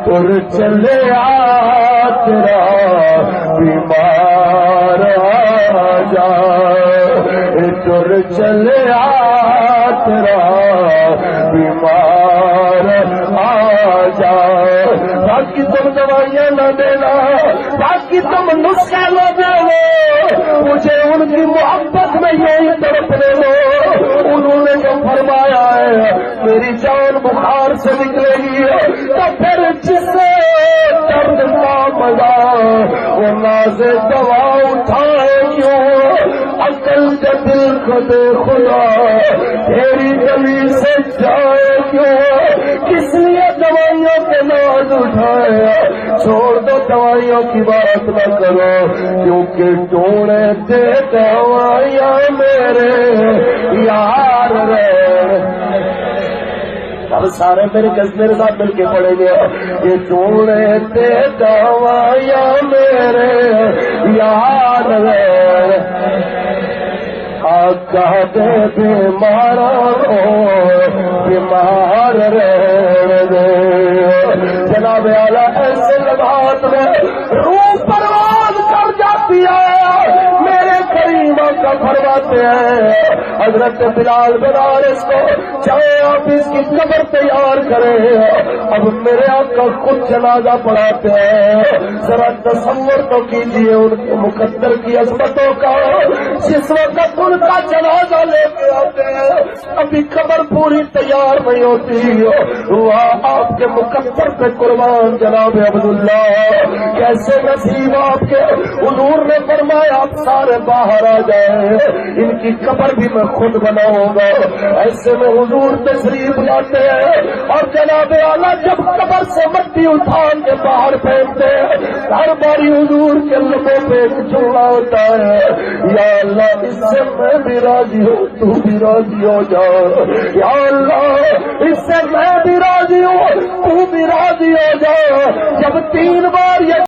تر چلے تیرا بیمار آجا، تر چلے تیرا بیمار آجا۔ باقی تم دوائیاں نہ دینا، باقی تم نسخے نہ دینا، مجھے ان کی محبت میں یہی تڑپنے دو۔ انہوں نے جو فرمایا ہے میری جان بخار سے نکلے گی، تو پھر جس سے درد کا مزہ وہ ناز دوا اٹھائے کیوں؟ عقل کا دل کو دے خدا تیری گلی سے جائے کیوں؟ کس لیے دوائیوں کے ناز اٹھایا؟ چھوڑ دو دوائیوں کی بات نہ کرو، کیونکہ ڈھونڈے دے دوائیاں میرے یار رہے۔ اب سارے میرے ساتھ مل کے پڑھیں گے، یہ ڈھونڈے دے دوائیاں میرے یار رہے۔ آقا دے بیمار بیمار رہنے دے۔ جناب اعلیٰ ایسے لمحات میں روح پرواز کر جاتی ہے، میرے کریم کا فرماتے ہیں حضرت بلال بن حارث کو چاہے آپ اس کی قبر تیار کریں، اب میرے آقا خود جنازہ پڑھاتے ہیں۔ ذرا تصور تو کیجیے ان کے مقدر کی عظمتوں کا، جس وقت ان کا جنازہ لے کے آتے ہیں ابھی قبر پوری تیار نہیں ہوتی، وہاں آپ کے مقدر پہ قربان جناب عبداللہ کیسے نصیب آپ کے۔ حضور نے فرمایا آپ سارے باہر آ جائیں، ان کی قبر بھی میں خود بناؤں گا۔ ایسے میں حضور تشریف لاتے ہیں اور جناب اعلیٰ جب قبر سے مٹی اٹھان کے باہر پھینکتے ہیں، ہر باری حضور کے لبوں پہ ایک جملہ ہوتا ہے، یا اللہ اس سے میں بھی راضی ہوں تو بھی راضی ہو جا، یا اللہ اس سے میں بھی راضی ہوں تو بھی راضی ہو جا۔ جب 3 بار یہ